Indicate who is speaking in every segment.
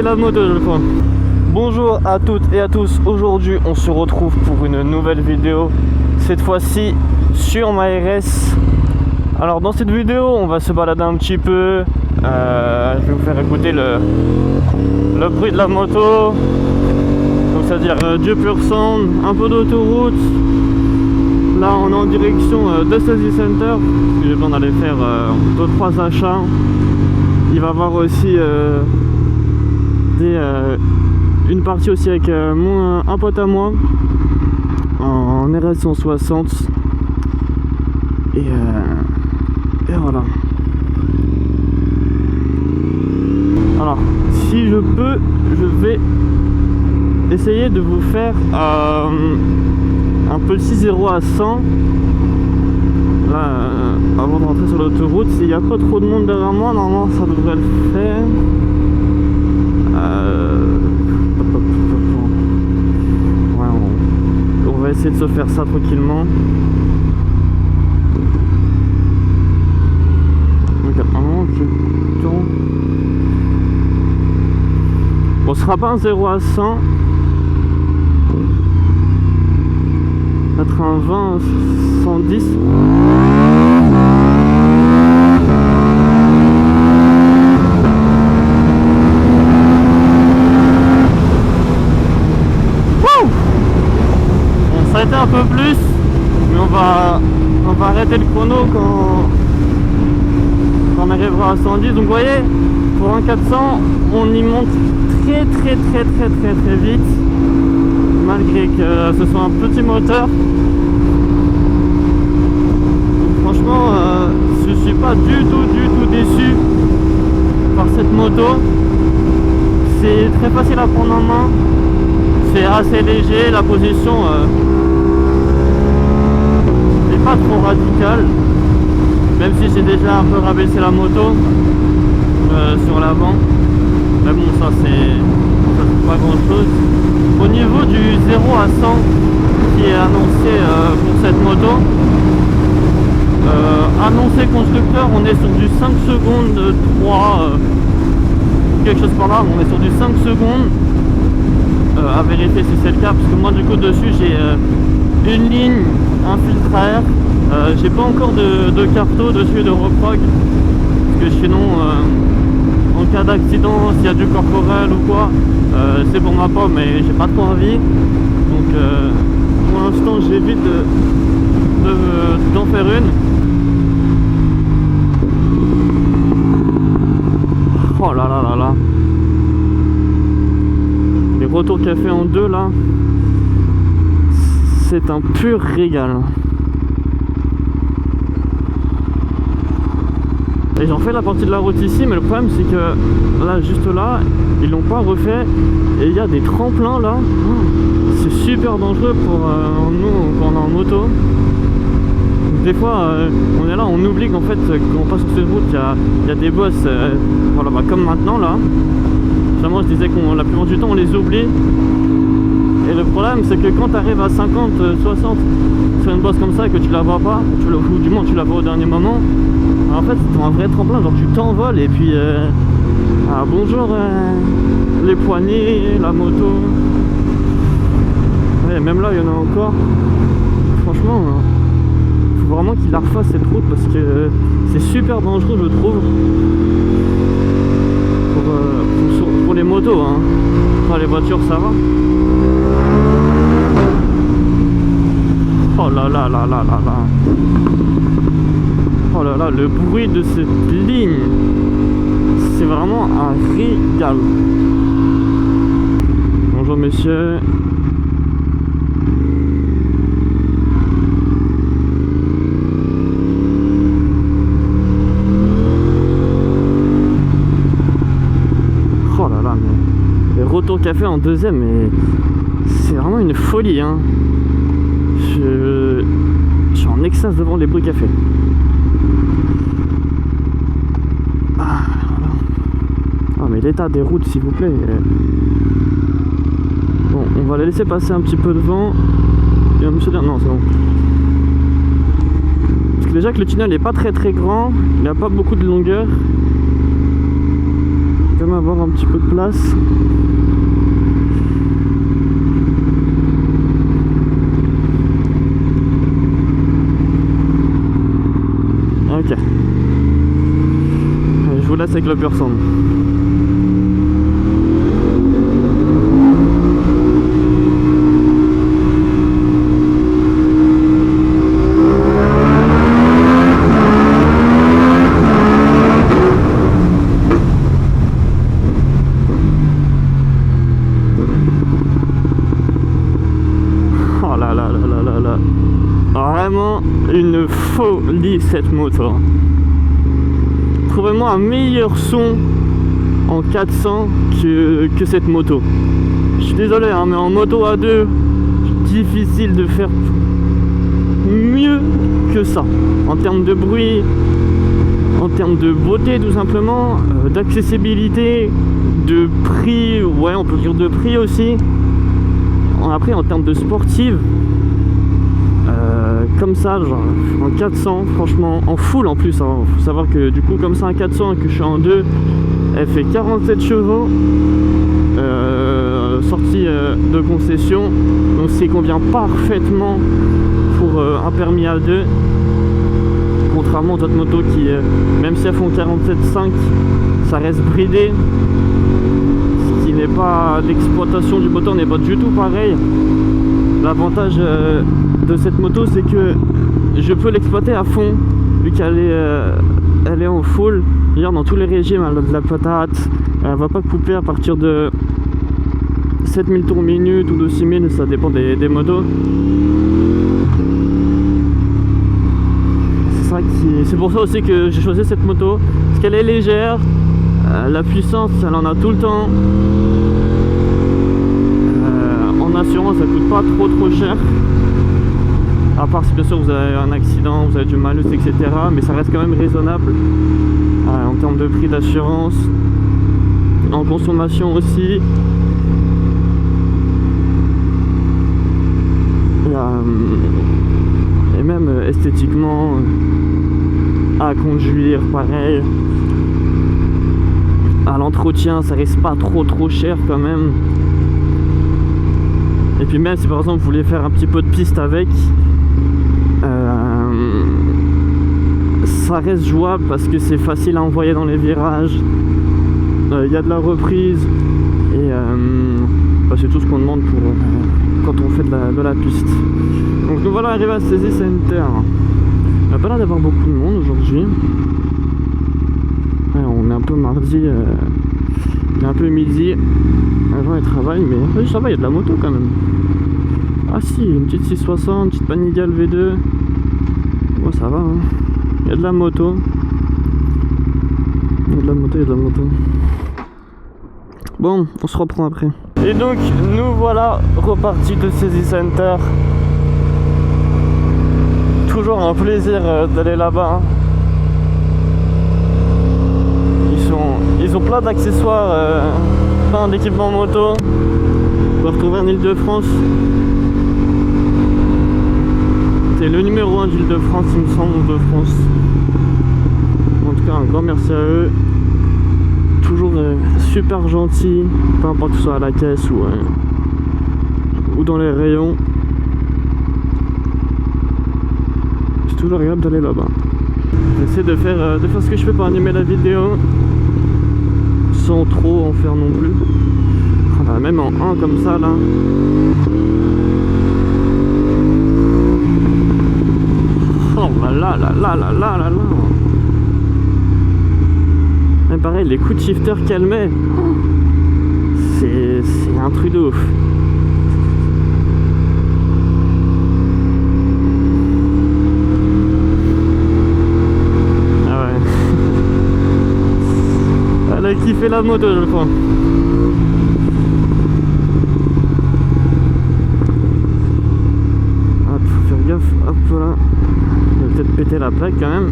Speaker 1: fait la moto je crois. Bonjour à toutes et à tous, aujourd'hui on se retrouve pour une nouvelle vidéo, cette fois-ci sur ma RS. Alors dans cette vidéo on va se balader un petit peu, je vais vous faire écouter le bruit de la moto, donc c'est-à-dire du pur sound, un peu d'autoroute. Là on est en direction de Study Center, parce que j'ai besoin d'aller faire 2-3 achats. Il va y avoir aussi une partie aussi avec un pote à moi en RS 160 et voilà. Alors si je peux, je vais essayer de vous faire un petit 0 à 100 là, avant de rentrer sur l'autoroute. S'il n'y a pas trop de monde derrière moi, normalement ça devrait le faire. Ouais, on va essayer de se faire ça tranquillement. Bon, ce sera pas un 0 à 100. Peut-être un 20, 110. Ça a été un peu plus, mais on va arrêter le chrono quand on arrivera à 110. Donc vous voyez, pour un 400 on y monte très vite, malgré que ce soit un petit moteur. Donc, franchement je suis pas du tout déçu par cette moto. C'est très facile à prendre en main, c'est assez léger, la position n'est pas trop radicale, même si j'ai déjà un peu rabaissé la moto sur l'avant, mais bon ça c'est pas grand chose. Au niveau du 0 à 100 qui est annoncé pour cette moto, annoncé constructeur, on est sur du 5 secondes 3 quelque chose par là, on est sur du 5 secondes. À vérifier si c'est le cas, parce que moi du coup dessus j'ai une ligne, un filtre à air, j'ai pas encore de carto dessus, de reprog, parce que sinon en cas d'accident, s'il y a du corporel ou quoi, c'est pour ma pomme, mais j'ai pas trop envie, donc pour l'instant j'évite d'en faire une. Oh là là là là, retour café en deux là, c'est un pur régal. Et j'en fais la partie de la route ici, mais le problème c'est que là, juste là, ils l'ont pas refait et il y a des tremplins là. C'est super dangereux pour nous quand on est en moto. Des fois on est là, on oublie qu'en fait quand on passe sur cette route il y a des bosses, voilà, bah, comme maintenant là. Moi je disais que la plupart du temps on les oublie, et le problème c'est que quand tu arrives à 50, 60 sur une bosse comme ça et que tu la vois pas, ou du moins tu la vois au dernier moment, en fait c'est un vrai tremplin, genre tu t'envoles et puis bonjour les poignées, la moto. Ouais, même là il y en a encore. Franchement faut vraiment qu'il la refasse cette route, parce que c'est super dangereux je trouve. Pour les motos, hein. Enfin, les voitures ça va. Oh là là là là là là. Oh là là, le bruit de cette ligne, c'est vraiment un régal. Bonjour messieurs. Retour café en deuxième, mais c'est vraiment une folie, hein. Je suis en extase devant les bruits café. Ah mais l'état des routes s'il vous plaît. Bon, on va la laisser passer un petit peu devant. Il va me se dire non c'est bon. Parce que déjà que le tunnel n'est pas très grand, il n'a pas beaucoup de longueur. même avoir un petit peu de place. Ok. Je vous laisse avec le pur son. Oh là là là là là là. Vraiment une folie cette moto. Trouvez-moi un meilleur son en 400 que cette moto. Je suis désolé hein, mais en moto à 2, difficile de faire mieux que ça. En termes de bruit, en termes de beauté tout simplement, d'accessibilité, de prix, ouais on peut dire de prix aussi. Après en termes de sportive, comme ça, genre en 400, franchement, en full en plus, hein. Faut savoir que du coup, comme ça, un 400 et que je suis en 2, elle fait 47 chevaux, sortie de concession, donc c'est convient parfaitement pour un permis A2, contrairement aux autres motos qui, même si elles font 47,5, ça reste bridé, ce qui n'est pas, l'exploitation du moteur n'est pas du tout pareil. L'avantage de cette moto, c'est que je peux l'exploiter à fond, vu qu'elle est en full. D'ailleurs, dans tous les régimes, elle a de la patate, elle va pas couper à partir de 7000 tours minute ou de 6000, ça dépend des motos. C'est pour ça aussi que j'ai choisi cette moto, parce qu'elle est légère, la puissance, elle en a tout le temps. En assurance, ça coûte pas trop cher. À part si bien sûr vous avez un accident, vous avez du malus, etc. Mais ça reste quand même raisonnable en termes de prix d'assurance, en consommation aussi. Et même esthétiquement, à conduire, pareil. À l'entretien, ça reste pas trop cher quand même. Et puis même si par exemple vous voulez faire un petit peu de piste avec, ça reste jouable parce que c'est facile à envoyer dans les virages, il y a de la reprise et c'est tout ce qu'on demande pour quand on fait de la piste. Donc nous voilà arrivés à Saisie Center. Il n'y a pas l'air d'avoir beaucoup de monde aujourd'hui. Ouais, on est un peu mardi, il est un peu midi. Avant il travaille, mais ça va, il y a de la moto quand même. Ah si, une petite 660, une petite Panigale V2. Bon, ça va, hein. Il y a de la moto. Il y a de la moto. Bon, on se reprend après. Et donc, nous voilà repartis de Saisie Center. Toujours un plaisir d'aller là-bas. Hein. Ils ont plein d'accessoires, plein d'équipements moto. On va retrouver en Ile-de-France. C'est le numéro 1 d'Île-de-France, il me semble, de France. En tout cas, un grand merci à eux. Toujours super gentil, peu importe que ce soit à la caisse ou dans les rayons. C'est toujours agréable d'aller là-bas. J'essaie de faire ce que je peux pour animer la vidéo sans trop en faire non plus. Voilà, même en 1 comme ça là. Oh là là là là là là là. Et pareil, les coups de shifter qu'elle met, c'est un truc de ouf. Ah ouais. Elle a kiffé la moto, je crois. Hop, faut faire gaffe, hop là. Je vais peut-être péter la plaque quand même.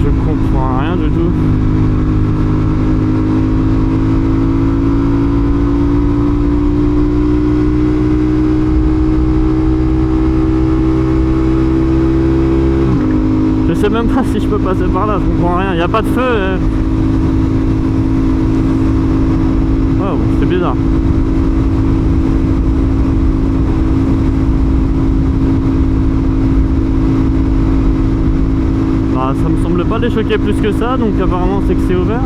Speaker 1: Je comprends rien du tout. Je sais même si je peux passer par là, je comprends rien. Il n'y a pas de feu. Oh, c'est bizarre. Bah, ça me semble pas les choquer plus que ça, donc apparemment c'est que c'est ouvert.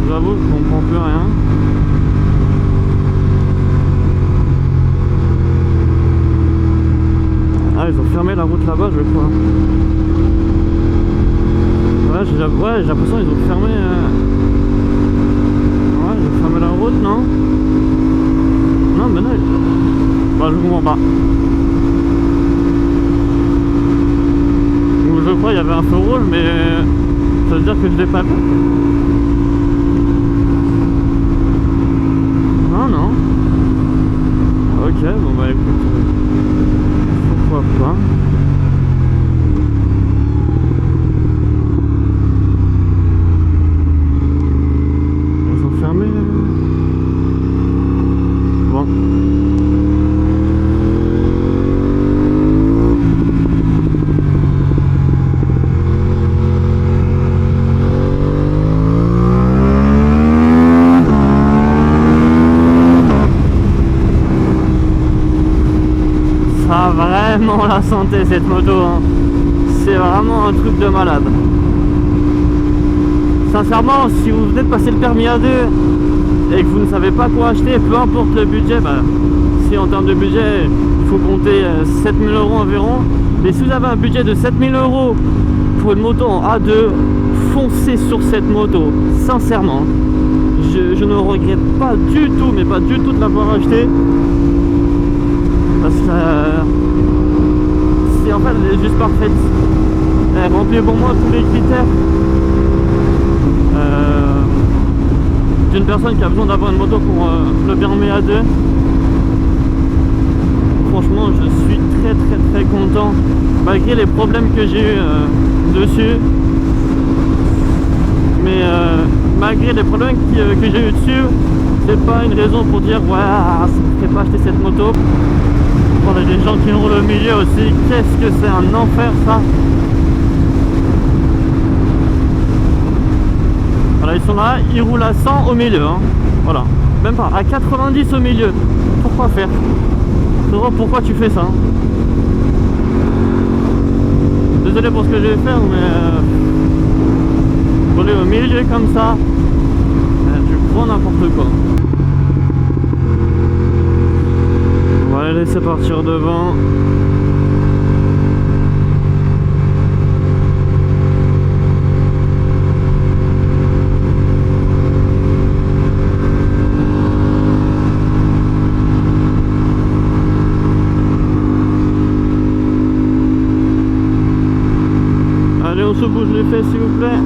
Speaker 1: J'avoue, je comprends plus rien. Ah, ils ont fermé la route là-bas, je crois. Ouais, j'ai l'impression qu'ils ont fermé. Ouais, ils ont fermé la route, non? Non, mais non. Bah, je comprends pas. Donc, je crois qu'il y avait un feu rouge, mais ça veut dire que je l'ai pas vu. Non. Ok, bon bah écoute, pourquoi pas. Ils ont fermé. Bon. Ça a vraiment la santé cette moto, hein. C'est vraiment un truc de malade. Sincèrement, si vous venez de passer le permis A2 et que vous ne savez pas quoi acheter, peu importe le budget, bah, si en termes de budget il faut compter 7000 € environ, mais si vous avez un budget de 7000 € pour une moto en A2, foncez sur cette moto, sincèrement. Je ne regrette pas du tout, mais pas du tout de l'avoir acheté. Parce que en fait elle est juste parfaite. Elle remplit pour moi tous les critères d'une personne qui a besoin d'avoir une moto pour le permis A2. Franchement, je suis très content malgré les problèmes que j'ai eu dessus. Mais malgré les problèmes que j'ai eu dessus, c'est pas une raison pour dire ouais, ça ne ferait pas acheter cette moto. Pour les gens qui roulent au milieu aussi, qu'est-ce que c'est un enfer ça. Voilà, ils sont là, ils roulent à 100 au milieu, hein. Voilà, même pas, à 90 au milieu. Pourquoi faire? Pourquoi tu fais ça? Désolé pour ce que je vais faire, mais rouler au milieu comme ça, du gros n'importe quoi. On va les laisser partir devant. Allez, on se bouge les fesses s'il vous plaît.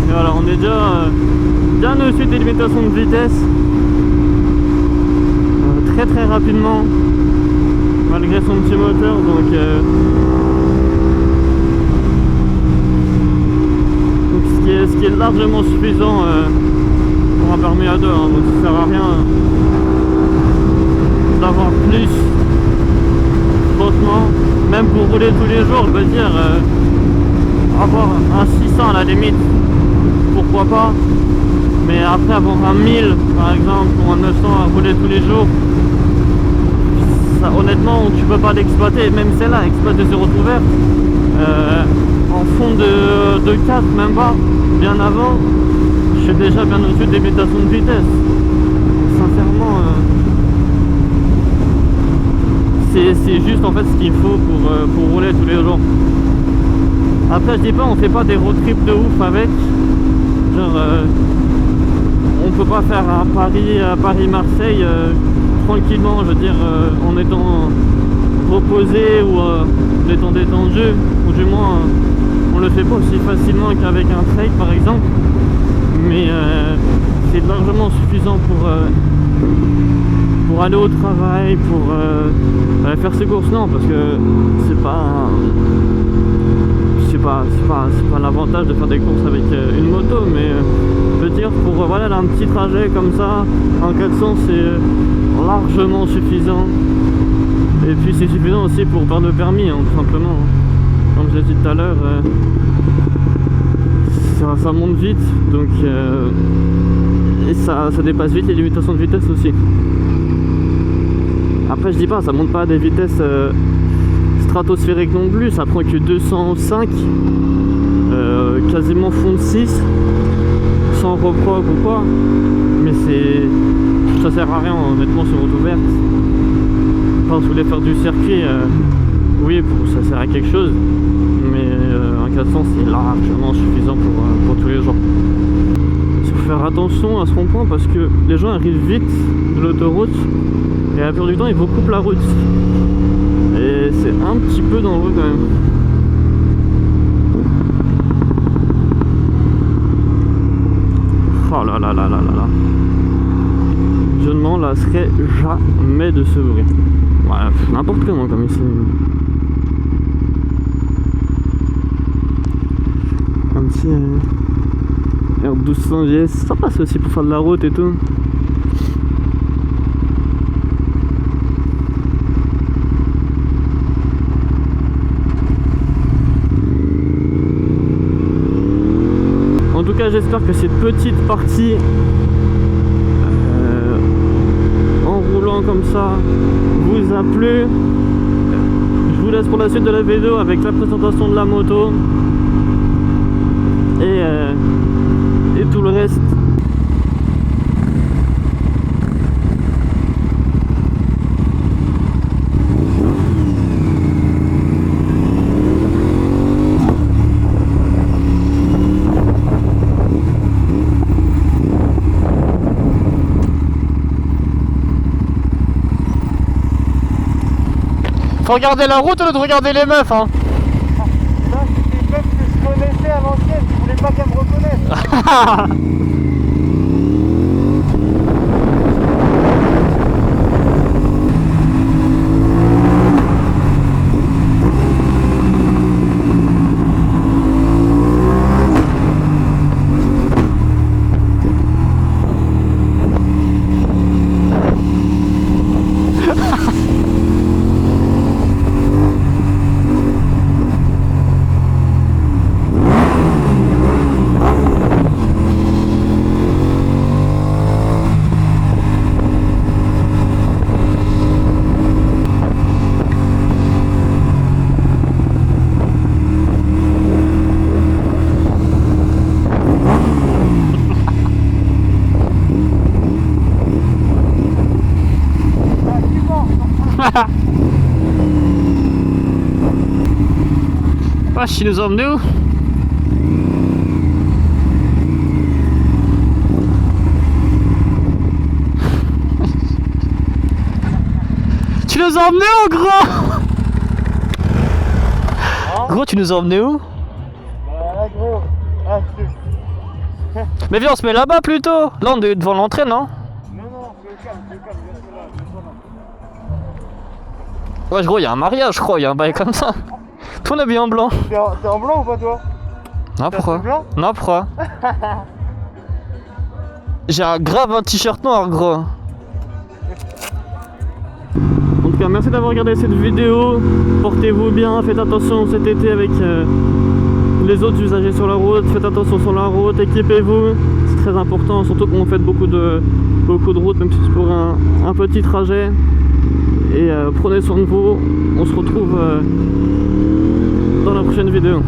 Speaker 1: Et voilà, on est déjà bien au-dessus des limitations de vitesse. Très rapidement, malgré son petit moteur, donc ce qui est largement suffisant pour un permis A2, hein, donc ça sert à rien d'avoir plus. Franchement, même pour rouler tous les jours, je veux dire avoir un 600 à la limite, pourquoi pas, mais après avoir un 1000 par exemple ou un 900 à rouler tous les jours, ça, honnêtement tu peux pas l'exploiter. Même celle-là, exploiter sur route ouverte en fond de 4, même pas, bien avant, je suis déjà bien au-dessus des limitations de vitesse. Sincèrement, c'est juste en fait ce qu'il faut pour rouler tous les jours. Après je dis pas, on fait pas des road trips de ouf avec, genre on peut pas faire un Paris-Marseille tranquillement, je veux dire en étant reposé ou en étant détendu, ou du moins on le fait pas aussi facilement qu'avec un trail par exemple, mais c'est largement suffisant pour pour aller au travail, pour aller faire ses courses. Non, parce que c'est pas l'avantage de faire des courses avec une moto, mais je veux dire pour voilà un petit trajet comme ça en 400 c'est largement suffisant. Et puis c'est suffisant aussi pour faire le permis, hein, tout simplement. Comme je l'ai dit tout à l'heure, ça monte vite, donc et ça dépasse vite les limitations de vitesse aussi. Après je dis pas, ça monte pas à des vitesses stratosphériques non plus, ça prend que 205, quasiment fond de 6, sans reproc ou quoi, mais ça sert à rien honnêtement sur route ouverte. Enfin, si vous voulez faire du circuit, oui, ça sert à quelque chose, mais un 400 c'est largement suffisant pour tous les gens. Il faut faire attention à ce rond-point parce que les gens arrivent vite de l'autoroute et à la plupart du temps ils vous coupent la route. Et c'est un petit peu dangereux quand même. Oh là là là là là là. Je ne m'en lasserai jamais de ce bruit. Ouais, n'importe comment comme ici. Un petit R1200 JS, ça passe aussi pour faire de la route et tout. En tout cas, j'espère que cette petite partie en roulant comme ça vous a plu. Je vous laisse pour la suite de la vidéo avec la présentation de la moto et tout le reste. Faut regarder la route au lieu de regarder les meufs, hein.
Speaker 2: Là, c'est des meufs que je connaissais à l'ancienne, je voulais pas qu'elles me reconnaissent.
Speaker 1: Wesh, il nous a emmenés où? Tu nous as emmenés où, gros?
Speaker 2: Hein?
Speaker 1: Gros, tu nous as emmenés où?
Speaker 2: Voilà, gros. Ah,
Speaker 1: Mais viens, on se met là-bas plutôt. Là, on est devant l'entrée, non?
Speaker 2: non, je calme, viens là.
Speaker 1: Ouais, gros, il y a un mariage, je crois, il y a un bail comme ça. Tout on est bien en blanc.
Speaker 2: T'es en blanc ou pas, toi?
Speaker 1: Non, pourquoi?
Speaker 2: blanc?
Speaker 1: Non, pourquoi? J'ai grave un t-shirt noir, gros. En tout cas, merci d'avoir regardé cette vidéo. Portez-vous bien, faites attention cet été avec les autres usagers sur la route. Faites attention sur la route, équipez-vous. C'est très important, surtout quand vous faites beaucoup de route, même si c'est pour un petit trajet. Et prenez soin de vous. On se retrouve dans la prochaine vidéo.